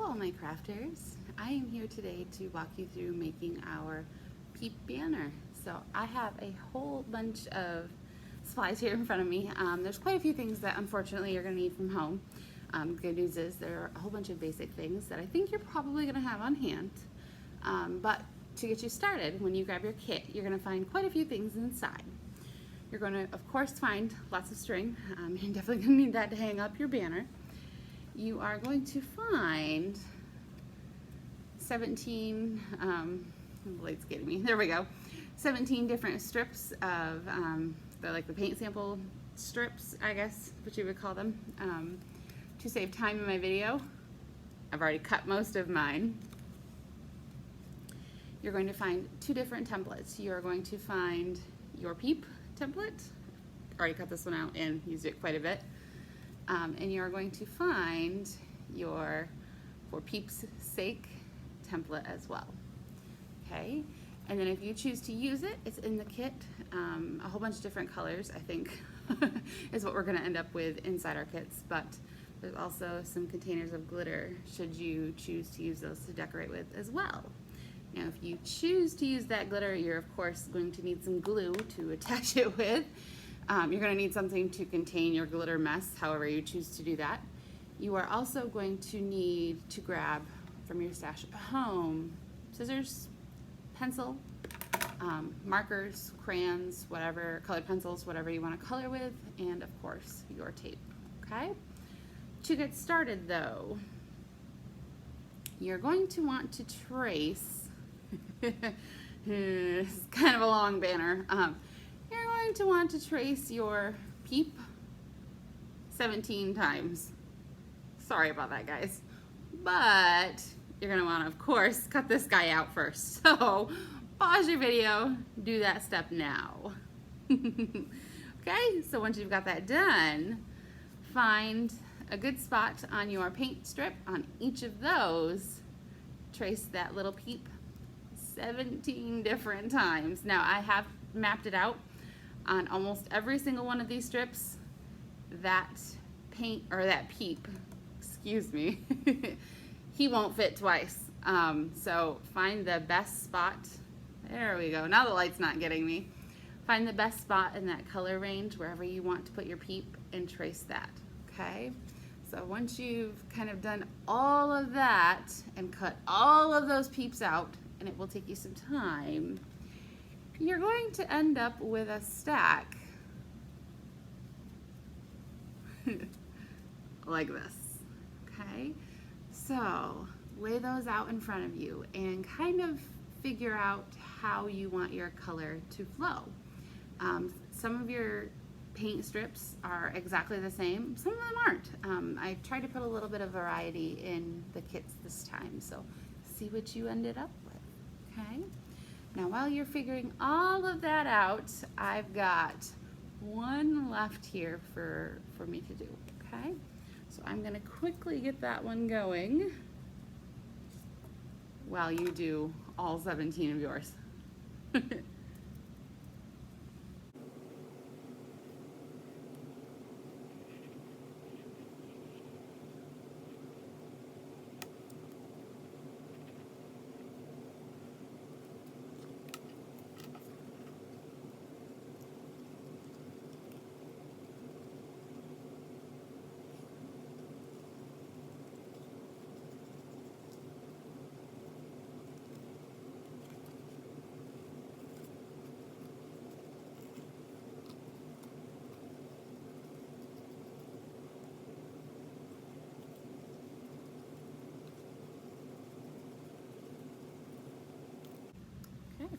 Hello my crafters, I am here today to walk you through making our Peep banner. So I have a whole bunch of supplies here in front of me. There's quite a few things that unfortunately you're going to need from home. Good news is there are a whole bunch of basic things that I think you're probably going to have on hand. But to get you started, when you grab your kit, you're going to find quite a few things inside. You're going to, of course, find lots of string. You're definitely going to need that to hang up your banner. You are going to find 17, the light's getting me, there we go, 17 different strips of, they're like the paint sample strips, I guess, what you would call them. To save time in my video, I've already cut most of mine. You're going to find two different templates. You're going to find your Peep template. Already cut this one out and used it quite a bit. And you're going to find your For Peep's Sake template as well. Okay, and then if you choose to use it, it's in the kit. A whole bunch of different colors, I think, is what we're going to end up with inside our kits, but there's also some containers of glitter should you choose to use those to decorate with as well. Now if you choose to use that glitter, you're of course going to need some glue to attach it with. You're going to need something to contain your glitter mess, however you choose to do that. You are also going to need to grab from your stash at home scissors, pencil, markers, crayons, whatever, colored pencils, whatever you want to color with, and of course your tape. Okay? To get started though, you're going to want to trace, it's kind of a long banner, you're going to want to trace your Peep 17 times. Sorry about that, guys. But you're going to want to, of course, cut this guy out first. So pause your video, do that step now. Okay, so once you've got that done, find a good spot on your paint strip on each of those. Trace that little Peep 17 different times. Now I have mapped it out. On almost every single one of these strips, that paint, or that Peep, excuse me, he won't fit twice. So find the best spot. There we go. Now the light's not getting me. Find the best spot in that color range, wherever you want to put your Peep, and trace that, okay? So once you've kind of done all of that and cut all of those Peeps out, and it will take you some time, you're going to end up with a stack like this, okay? So lay those out in front of you and kind of figure out how you want your color to flow. Some of your paint strips are exactly the same, some of them aren't. I tried to put a little bit of variety in the kits this time, so see what you ended up with, okay? Now while you're figuring all of that out, I've got one left here for me to do, okay? So I'm gonna quickly get that one going while you do all 17 of yours. Okay,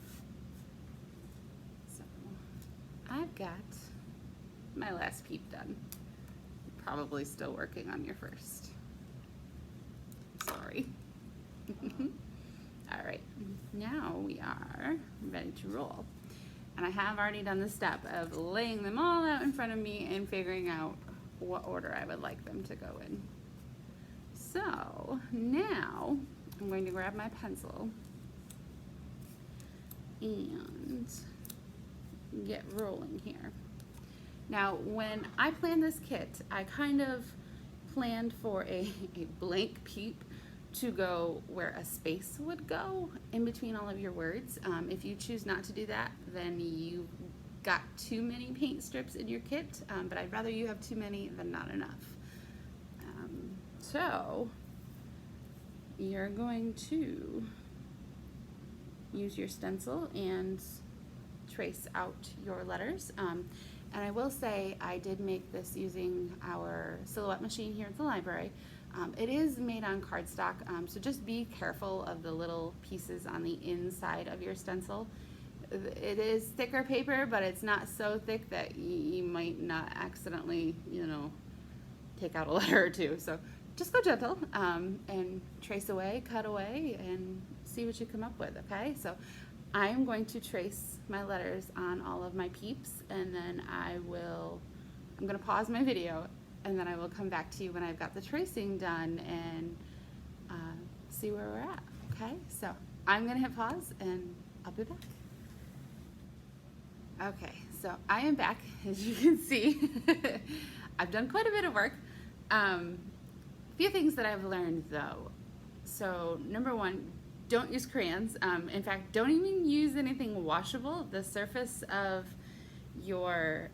so I've got my last Peep done. Probably still working on your first. Sorry. All right, now we are ready to roll. And I have already done the step of laying them all out in front of me and figuring out what order I would like them to go in. So now I'm going to grab my pencil and get rolling here. Now, when I planned this kit, I kind of planned for a blank Peep to go where a space would go in between all of your words. If you choose not to do that, then you got too many paint strips in your kit, but I'd rather you have too many than not enough. So you're going to use your stencil and trace out your letters. And I will say I did make this using our silhouette machine here at the library. It is made on cardstock, so just be careful of the little pieces on the inside of your stencil. It is thicker paper, but it's not so thick that you might not accidentally, you know, take out a letter or two. So just go gentle and trace away, cut away, and see what you come up with, okay? So I'm going to trace my letters on all of my peeps, and then I'm going to pause my video, and then I will come back to you when I've got the tracing done and see where we're at, okay? So I'm going to hit pause, and I'll be back. Okay, so I am back, as you can see. I've done quite a bit of work. A few things that I've learned, though. So number one, don't use crayons. In fact, don't even use anything washable. The surface of your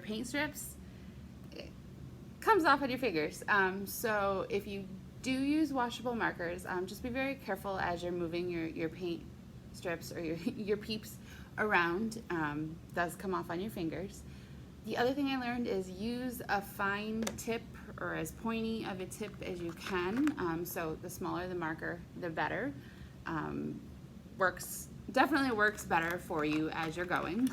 paint strips, it comes off on your fingers. So if you do use washable markers, just be very careful as you're moving your paint strips or your peeps around. Does come off on your fingers. The other thing I learned is use a fine tip or as pointy of a tip as you can. So the smaller the marker, the better. Definitely works better for you as you're going.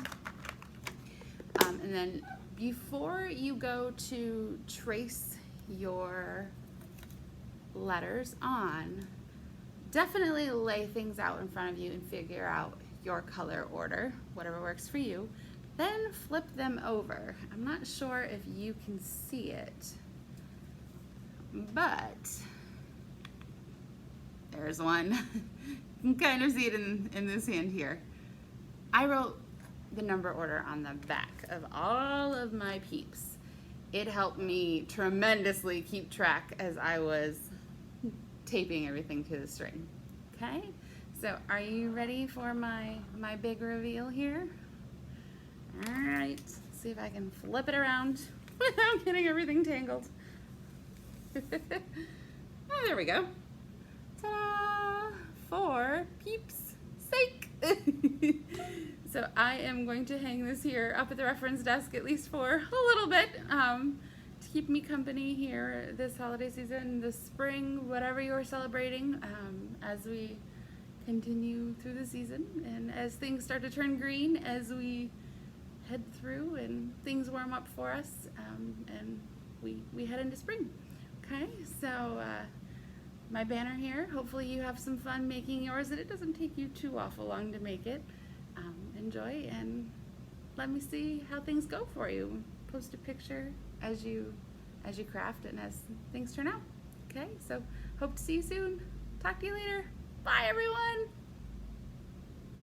And then before you go to trace your letters on, definitely lay things out in front of you and figure out your color order, whatever works for you. Then flip them over. I'm not sure if you can see it, but there's one. You can kind of see it in this hand here. I wrote the number order on the back of all of my peeps. It helped me tremendously keep track as I was taping everything to the string. Okay, so are you ready for my big reveal here? All right, see if I can flip it around without getting everything tangled. Oh, there we go. Ta-da! For Peep's sake. So I am going to hang this here up at the reference desk at least for a little bit to keep me company here this holiday season, this spring, whatever you're celebrating, as we continue through the season and as things start to turn green as we head through and things warm up for us, and we head into spring. Okay, so my banner here, hopefully you have some fun making yours and it doesn't take you too awful long to make it. Enjoy and let me see how things go for you. Post a picture as you craft and as things turn out. Okay, so hope to see you soon. Talk to you later. Bye everyone.